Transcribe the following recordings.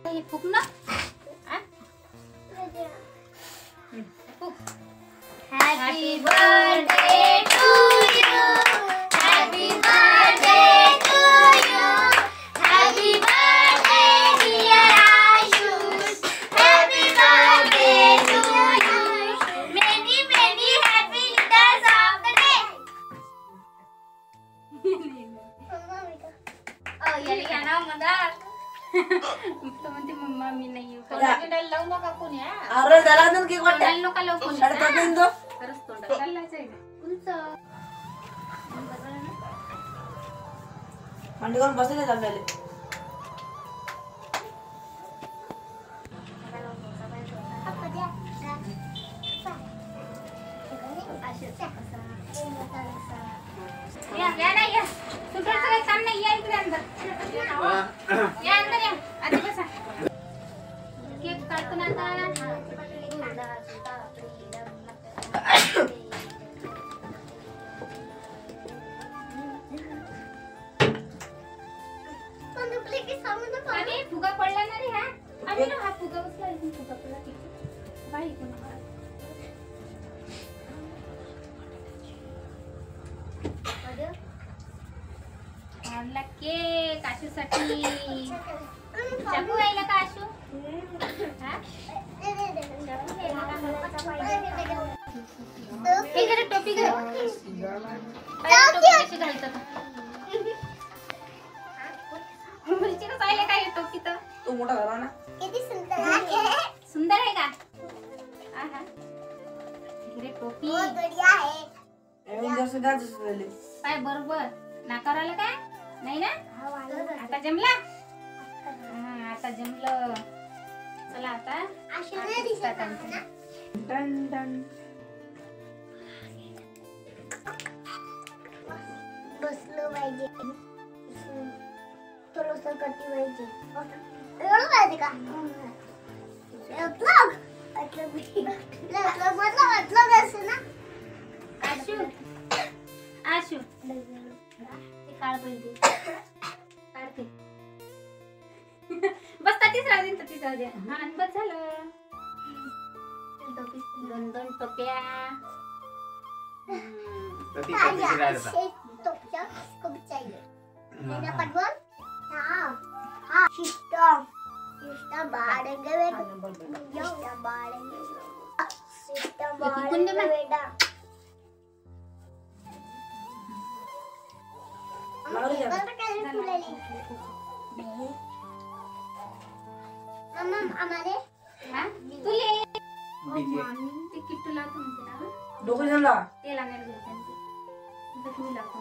हे फुक ना फुक. Happy birthday to you. Happy birthday to you. Happy birthday dear Ayush. Happy birthday to you. Many many happy returns of the day. याली गाणं म्हणतात. तो म्हणते मम्मा मी नाही येऊ. तोंडाला लावू नका कोणी. अरे जरा नन केक वाटते. तोंडाला नका लावू कोणी. अरे तो बिंदू खरंच तोंडाला लावायचं आहे उंच. मंडी करून बसले चालले. या नाही या. सुटायचं काही काम नाही. या इकडे अंदर. या अंदर या. आधी बसा. केक काढतो ना आता. अरे फुगा पडला ना रे. हा आणि ना हा फुगा बसला. फुगा पडला की बाई कोण आणला केक आशूसाठी. चाकू राहिला का आशू? हे घे टोपी घे. टोपी कशी घालतात? मुलीची कसं आले काय टोपी तर? तू मोठा झाला ना. किती सुंदर आहे. सुंदर आहे का? आहा घे टोपी. बहुत बढ़िया है. जसं गाजस झाले. काय बरोबर नाकावर आलं काय? नाही ना? आता जमला? आता जमलं. चला आता डन डन. बसलो पाहिजे. थोडंसं कटी पाहिजे. एवढं पाहिजे का? मतलब असं ना. आशू आशू ते काढ पाहिजे. काढते. बस तटीच राहू दे. तटीच राहू दे. हा आणि बस झालं. दोन दोन टोप्या. हमारे तुले ते किट्टू लावतो म्हणते ना. डोकं झाला. तेल आणायला गेले त्यांचे. तुम्ही लावतो.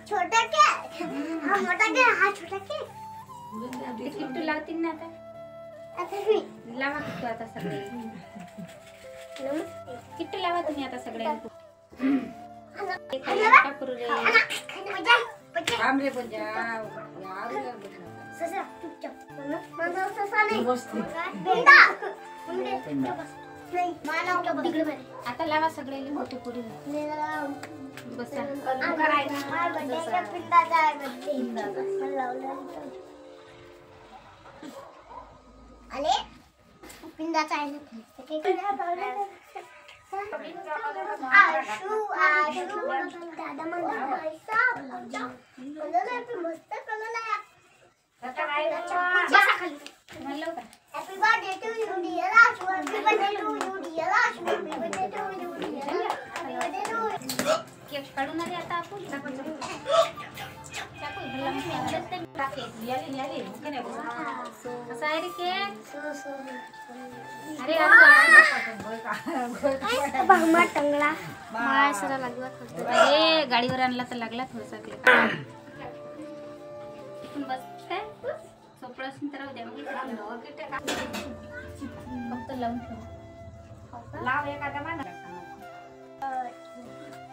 छोटा केक. हा मोठा केक. हा छोटा केक. ते किट्टू लावतील ना आता. आता मी लावा किट्टू आता सगळे. किट्टू लावा तुम्ही आता सगळे. काम रे पण जा. ससा चुपचाप. मला ससा नाही. बसते. बिंदा. नाही मला तिकडे बरे. आता लावा सगळे मोठे पुरी. बसा. आले पिंडाचा आहे. आशू आशू दादा म्हणला पैसा मस्त कलर आहे. बसा खाली. म्हणलं का? Happy birthday to you dear Ashu. Happy birthday to you dear Ashu. Happy birthday to you dear. Happy birthday to you. Cake काढून आले आता आपण. असं आहे रे केक. अरे अरे गाडीवर आणला तर लागला थोडासा केक. बस काय सोपळा तर राहू द्या. फक्त लावून ठेव. लाव एखादा माना.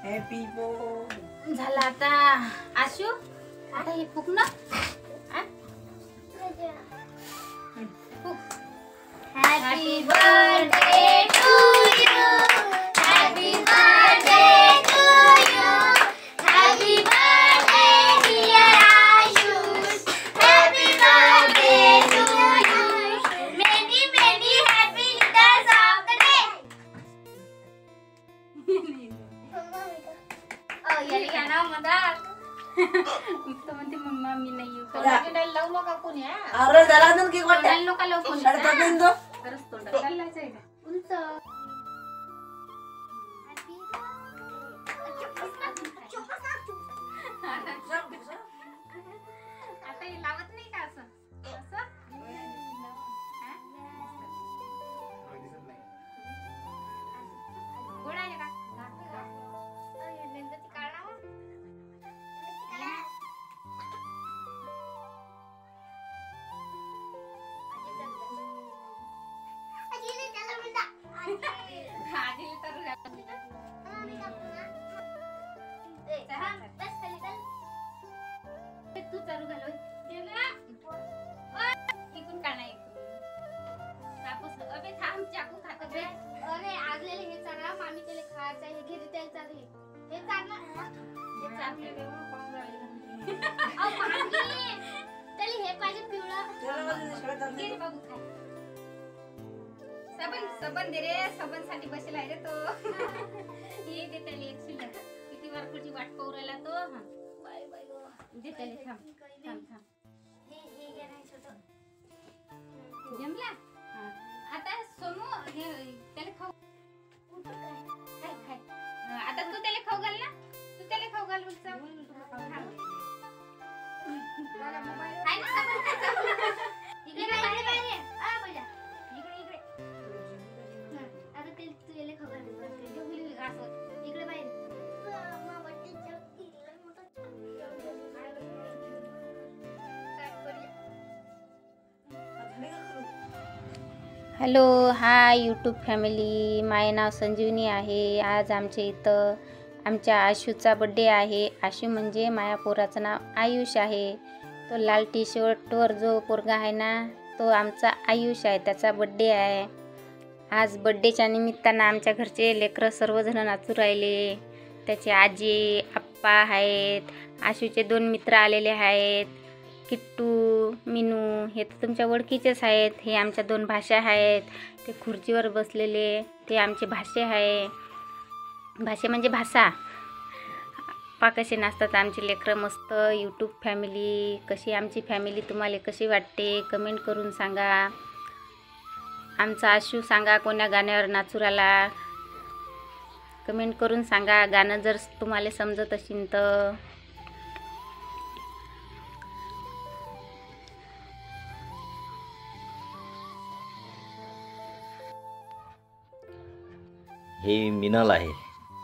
Happy birthday. झाला आता. आशू आता हे फुक ना. Happy birthday to you. Happy birthday to you. Happy birthday तो म्हणते मम्मा मी नाही येऊ तोंडाला लावू नका कोणी हा अरे झाला ना केक वाटते तोंडाला नका लावू कोणी शाळेत जात नाही तो खरंच तोंडाला लावायचं आहे का उंच आता हे लावत नाही का असं असं हा? गोड आहे का मेणबत्ती काढा हो. आजीला तर तू चालू घाल इकून काढा कापूस अबे थांब चाकू खात बे अरे आगलेले हे चांगला मामी त्याला खायचं आहे हे घरी त्याला चालू हे चांगलं हे चालले रे मग पाहून राहिले. अहो मामी त्याला हे पाहिजे पिवळं शाळेत जात घे रे बाबू खा सबन दे रे सबन साठी बसेल आहे रे तो ये दे त्याला एक शिल्लक किती वारकरची वाट पाहू राहिला तो हा बाय बाय गो दे त्याला थांब थांब थांब हे घे नाही छोटं जमला हा. आता सोमू हे त्याला खाऊ कुठं काय खाय खाय आता तू त्याला खाऊ घाल ना तू त्याला खाऊ घाल उलचा खाय ना सबन खा सबन. इकडे बाहेर बाहेर आ बजा इकडे इकडे आता ते तू याला खबर दे ते हुली घासवत इकडे बाहेर मग बट्टी चौकी मोठा काय करूया हॅलो हाय यूट्यूब फॅमिली माझे नाव संजीवनी आहे. आज आमच्या इथं आमच्या आशूचा बड्डे आहे. आशू म्हणजे माया पोराचं नाव आयुष आहे. तो लाल टी शर्टवर जो पोरगा आहे ना तो आमचा आयुष आहे. त्याचा बड्डे आहे. आज बड्डेच्या निमित्तानं आमच्या घरचे लेकरं सर्वजण नाचू राहिले. त्याचे आजी आप्पा आहेत. आशूचे 2 मित्र आलेले आहेत, किट्टू मिनू. हे तर तुमच्या ओळखीचेच आहेत. हे आमच्या 2 भाषा आहेत. ते खुर्चीवर बसलेले ते आमचे भाषे आहे. भाषे म्हणजे भाषा. पा कसे नाचतात आमची लेकरं मस्त. यूट्यूब फॅमिली कशी आमची फॅमिली तुम्हाला कशी वाटते कमेंट करून सांगा. आमचा आशू सांगा कोण्या गाण्यावर नाचू राहिला कमेंट करून सांगा. गाणं जर तुम्हाला समजत असेल तर. हे मिनल आहे.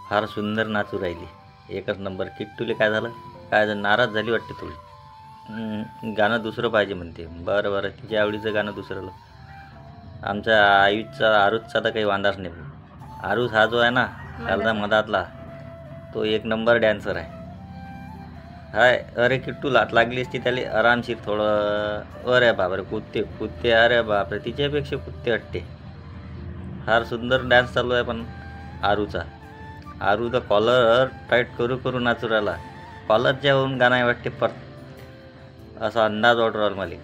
फार सुंदर नाचू राहिली. एकच नंबर. किट्टूले काय झालं काय झालं नाराज झाली वाटते थोडी. गाणं दुसरं पाहिजे म्हणते. बरं बरं तिच्या आवडीचं गाणं दुसरं. आमच्या आयुषचा आरुषचा तर काही वांदाच नाही. आरुष हा जो आहे ना अर्धा मधातला तो 1 नंबर डॅन्सर आहे. हाय अरे किट्टू लाट लागली असती त्याला आरामशीर थोडं. अरे बापरे कुत्ते अरे बापरे तिच्यापेक्षा कुत्ते हट्टे. फार सुंदर डान्स चालू आहे पण आरूचा. आरू तर कॉलर टाईट करू नाचू राहिला. कॉलरच्या होऊन गाणं आहे वाटते पर असा अंदाज वाटू राहिला मला.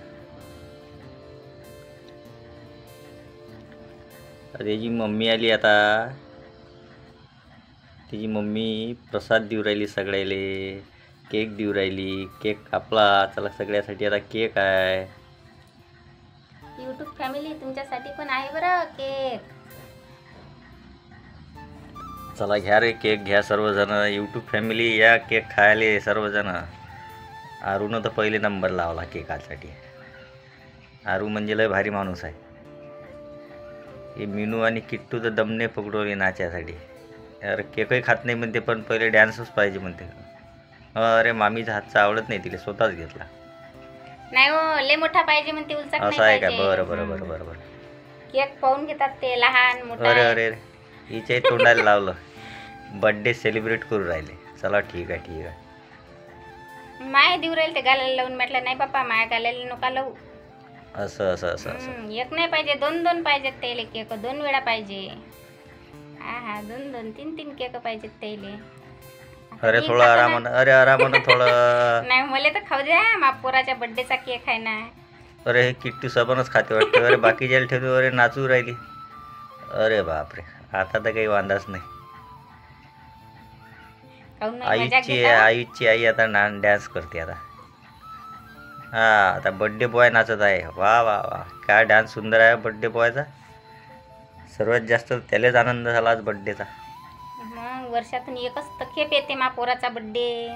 त्याची मम्मी आली आता. तिची मम्मी प्रसाद देऊ राहिली सगळ्याले. केक देऊ राहिली. केक कापला चला सगळ्यासाठी आता केक आहे. यूट्यूब फॅमिली तुमच्यासाठी पण आहे बरं केक. चला घ्या रे केक घ्या सर्वजण. यूट्यूब फॅमिली या केक खायले सर्वजण. आरूनं तर पहिले नंबर लावला केकासाठी. आरू म्हणजे लय भारी माणूस आहे. हे मिनू आणि किट्टू तर दमने पकडवले नाचासाठी. अरे केकही खात नाही म्हणते पण पहिले डॅन्सच पाहिजे म्हणते. अरे मामीचा हातचा आवडत नाही तिला स्वतःच घेतला. नाही हो लय मोठा पाहिजे म्हणते उलचा नाही असं आहे का. पाहिजे. बरं बरं बरं बरं बरं. केक पाहून घेतात ते लहान मोठा. अरे अरे अरे हिच्याही तोंडाला लावलं. बड्डे सेलिब्रेट करू राहिले. चला ठीक आहे. माय देऊ राहील ते गालाला लावून म्हटलं नाही बाप्पा माया गालाला नका लावू. असं एक नाही पाहिजे 2 पाहिजेत त्याले केक. 2 वेळा पाहिजे. हा 2 3 केक पाहिजेत त्याले. अरे थोडं आरामानं. अरे आरामानं थोडं. नाही मला तर खाऊ द्या. पोराच्या बड्डेचा केक आहे ना. अरे हे किट्टू सबनच खाते वाटते. अरे बाकी ज्याला ठेवतो अरे नाचू राहिली. अरे बापरे आता तर काही वांदाच नाही. काहून नाही मजाक आईची घेता? आईची आई आता डान्स करते आता. हा आता बड्डे बॉय नाचत आहे. वा वा वा, काय डान्स सुंदर आहे बड्डे बॉयचा. सर्वात जास्त त्यालाच आनंद झाला आज बड्डेचा. मग वर्षातून एकच तर खेप येते मा पोराचा बड्डे.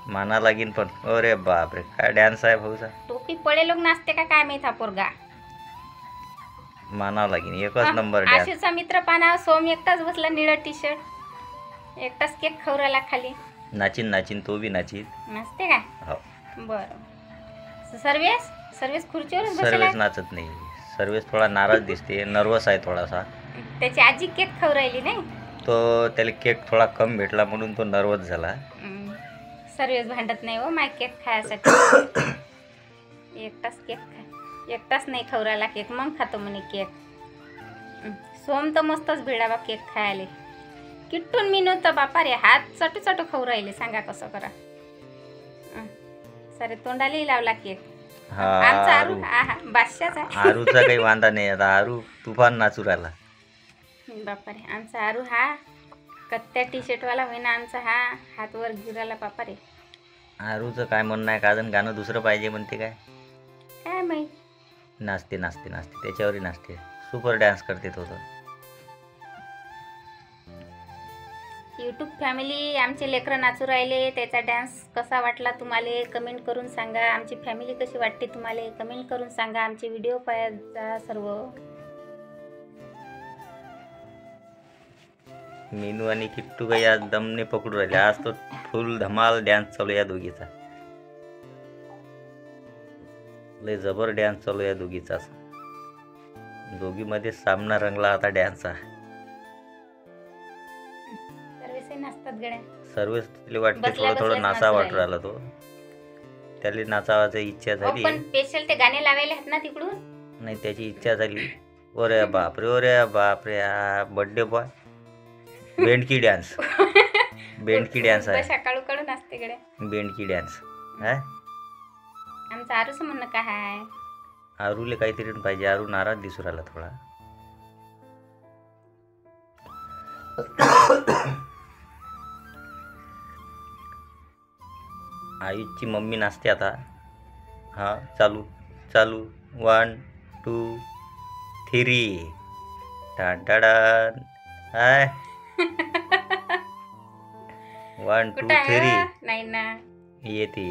माना लागीन पण. अरे बापरे, काय डान्स आहे भाऊचा. टोपी पळे लोक नाचते का काय माहित हा पोरगा. माना लागीन, एकच नंबर डान्स. आशूचा मित्र पाना सोम एकटाच बसला निळं टी शर्ट, एकटाच केक खाऊ राहिला खाली. नाचीन नाचीन, तो बी नाचीन. नाचते का? हो. बरं. सर्वेस खुर्चीवरच बसला. सर्वेच नाचत नाही. सर्वेस थोडा नाराज दिसते, नर्वस आहे थोडासा. त्याची आजी केक खाऊ राहिली नाही. तो त्याला केक थोडा कम भेटला म्हणून तो नर्वस झाला. सर्वेस भांडत नाही हो माय केक खायसाठी. एकटाच नाही खाऊ राहिला केक, मग खातो म्हणे केक. सोम तर मस्तच भिडावा केक खायला. किट्टून मी नव्हतं बापा रे, हात चटू चटू खाऊ राहिले. सांगा कसं करा. सारे तोंडालाही लावला केक. आमचा आरू बादशाच आहे. आरूचा काही वांदा नाही आता. आरू तुफान नाचू राहिला. बापा रे, आमचा आरू हा कत्त्या टी शर्टवाला होईना आमचा हा हात वर घेऊन राहिला बापा रे. आरूचं काय म्हणणं आहे, का गाणं दुसरं पाहिजे म्हणते काय माहित. नाचते नाचते नाचते, त्याच्यावरही नाचते. सुपर डान्स करते तो. यूट्यूब फॅमिली, आमचे लेकरं नाचू राहिले, त्याचा डान्स कसा वाटला तुम्हाला कमेंट करून सांगा. आमची फॅमिली कशी वाटते तुम्हाला कमेंट करून सांगा. आमचे व्हिडिओ पाहायचा सर्व. मीनू आणि किट्टू काही आज दमने पकडू राहिले. आज तो फुल धमाल डान्स चालू या दोघीचा. लय जबर डान्स चालू या दोघीचा. दोघीमध्ये सामना रंगला आता डान्सचा. नाचतात गड्या. सर्वच तिला वाटते थोडं थोडं नाचा वाटू राहिला तो. त्याला नाचावायची इच्छा झाली. पण स्पेशल ते गाणे लावायला आहेत ना तिकडून. नाही, त्याची इच्छा झाली. ओरे बापरे, बर्थडे बॉय बेंडकी डान्स. बेंडकी डान्स आहे. सकाळू कडून असते गड्या बेंडकी डान्स. हा, आमचं आरूचं म्हणणं काय आहे. आरूले काहीतरी पाहिजे. आरू नाराज दिसू राहिला थोडा. आयुषची मम्मी नाचते आता. हा, चालू 1 2 3 टाटाडान. हाय 1 2 3. नाही ना, येते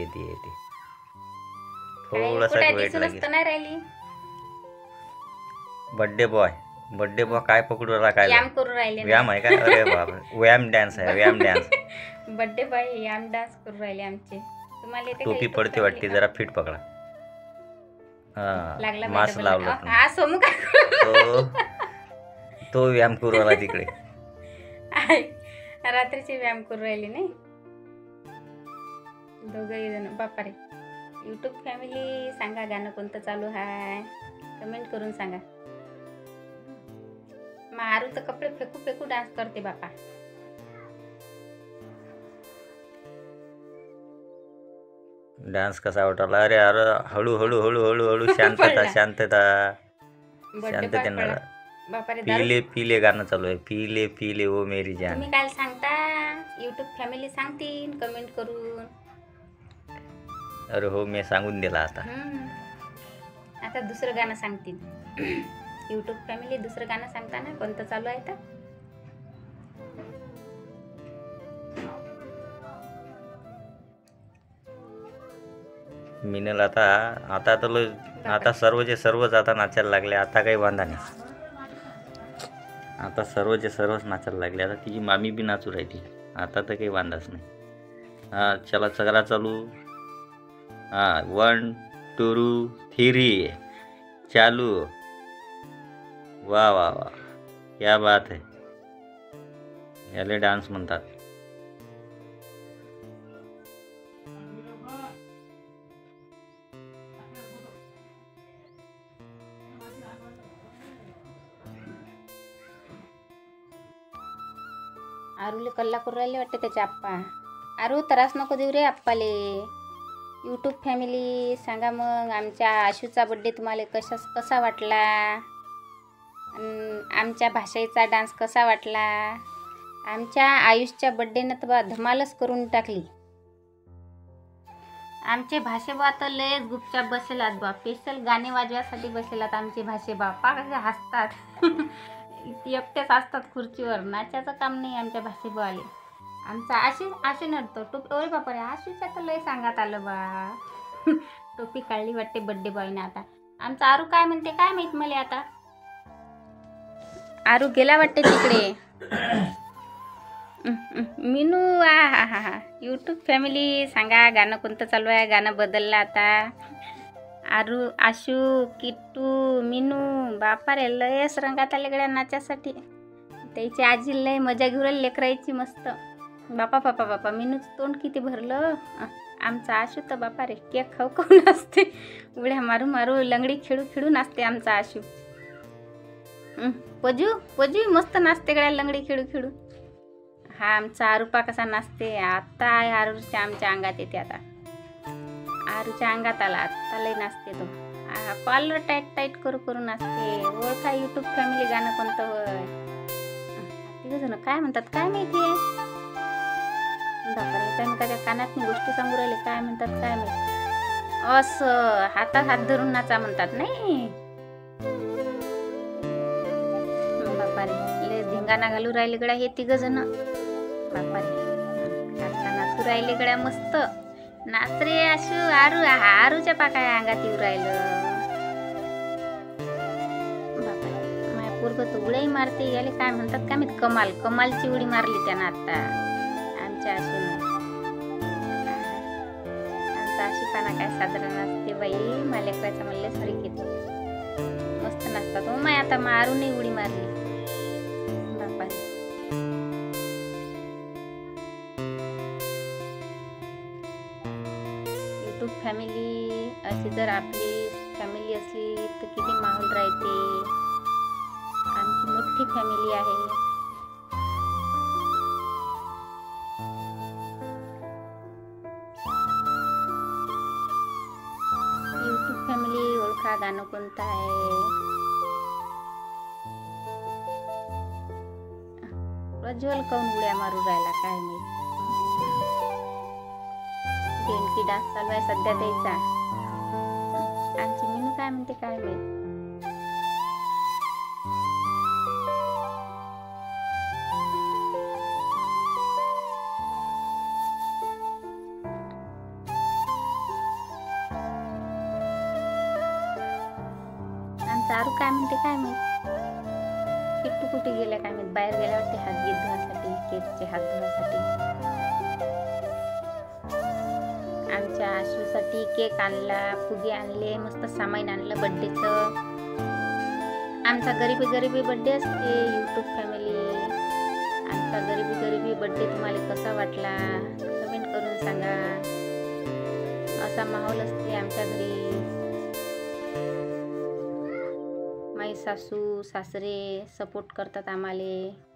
थोडासा वेट लागेल. नाही राहिली. बर्थडे बॉय काय पकडू राहिला. काय व्यायाम करू राहिले. व्यायाम आहे का? अरे बापरे, व्यायाम डान्स आहे. व्यायाम डान्स. बर्थडे बॉय व्यायाम डान्स करू राहिले आमचे. तुम्हाला टोपी पडते वाटते, जरा फिट पकडा. हा, मास्क लावला हा सोमू काय तो व्यायाम करू राहिला तिकडे. रात्रीचे व्यायाम करू राहिले नाही दोघंही जण. बापा रे, यूट्यूब फॅमिली सांगा गाणं कोणतं चालू आहे कमेंट करून सांगा. मारू तर कपडे फेकू डान्स करते बापा. डान्स कसा वाटला. अरे हळू शांतता. पीले गाणं चालू आहे. पीले ओ मेरी जान. तुम्ही काय सांगता. यूट्यूब फॅमिली सांगतील कमेंट करून. अरे हो, मी सांगून दिला आता. आता दुसरं गाणं सांगतील. यूट्यूब फॅमिली दुसरं गाणं सांगता ना कोणतं चालू आहे तर. मिनल आता सर्वच आता नाचायला लागले. आता काही वांधा नाही. आता सर्वच नाचायला लागले. आता तिची मामी बी नाचू राहिली. आता तर काही वांधाच नाही. हा, चला सगळा चालू. हा, 1 2 3 चालू. वा, क्या बात है. याले डान्स म्हणतात. आरूले कल्ला करू राहिले वाटते त्याचे आप्पा. आरू त्रास नको देऊ रे आप्पाले. यूट्यूब फॅमिली सांगा मग आमच्या आशूचा बड्डे तुम्हाला कसा वाटला. आमच्या भाषेचा डान्स कसा वाटला आमच्या आयुषच्या बड्डेनं तर बा धमालच करून टाकली. आमचे भाषेबा तर लयच गुपचाप बसलेलात बा. स्पेशल गाणे वाजवायसाठी बसलेलात आमचे भाषेबा. पा कसे हसतात. एकटेच असतात खुर्चीवर. नाचाचं काम नाही आमच्या भाषेबाले. आमचा आशी नडतो टोपी. अरे बापा रे, आशूच्या तर लय सांगात आलं बा. टोपी काढली वाटते बड्डे बॉयने. आता आमचा आरू काय म्हणते काय माहीत मला. आता आरू गेला वाटते तिकडे. मीनू हा यूट्यूब फॅमिली सांगा गाणं कोणतं चालू आहे. गाणं बदललं आता. आरू, आशू, किट्टू, मीनू बापा रे लयच रंगात आले गड्या नाचासाठी. त्याची आजी लय मजा घेऊ राहिली लेकरायची मस्त. बापा बापा बापा मीनूचं तोंड किती भरलं. आमचा आशू तर बापा रे केक खाऊ खाऊ नाचते. उड्या मारू मारू लंगडी खेळू खेळू नाचते आमचा आशू. पजू मस्त नाचते गड्या लंगडी खेळू खेळू. हा आमचा आरूपा कसा नाचते. आता आरूच्या आमच्या अंगात येते. आता आरूच्या अंगात आला. आत्ता लय नाचते तो. कॉलर टाईट टाईट करू करू नाचते. ओळखा यूट्यूब फॅमिली गाणं कोणतं होय. तिघ जण काय म्हणतात काय माहिती आहे. बापरे, त्याच्या कानात मी गोष्टी सांगू राहिले. काय म्हणतात काय माहिती. असं हातात हात धरून नाचा म्हणतात नाही. बापारे लय धिंगाणा घालू राहिले गड्या हे तिघ जण. बापारे नाचू राहिले गड्या मस्त. नाच रे आशू. आरूच्या पाकाय अंगात येऊ राहिलं. बापारे माझ्या पोरगं तर उड्याही मारते. याले काय म्हणतात काय माहित. कमालची उडी मारली त्यानं आता आमच्या आशूनं. आमचा आशीपाना काय साधारण असते बाई. मला लेकरायचा म्हणले सरी घेतो. मस्त नाचतात हो माय. आता मारूनही उडी मारली. बापारे यूट्यूब फॅमिली अशी जर आपली फॅमिली असली तर किती माहोल राहते. आमची मोठी फॅमिली आहे. यूट्यूब फॅमिली ओळखा गाणं कोणतं आहे. प्रज्वल काऊन उड्या मारू राहिला काय माहित. देणकी डान्स चालू आहे सध्या त्याचा. आमची मीनू काय म्हणते काय माहित. आमचा आरू काय म्हणते काय माहित. किट्टू कुठे गेला काय माहित. बाहेर गेला वाटते हात गीत धुवासाठी. केकचे हात धुवासाठी. आमच्या आशूसाठी केक आणला. फुगे आणले. मस्त सामान आणलं बड्डेचं. आमचा गरीबी बड्डे असते यूट्यूब फॅमिली. आमचा गरीबी बड्डे तुम्हाला कसा वाटला कमेंट करून सांगा. असा माहोल असते आमच्या घरी. माझी सासू सासरे सपोर्ट करतात आम्हाला.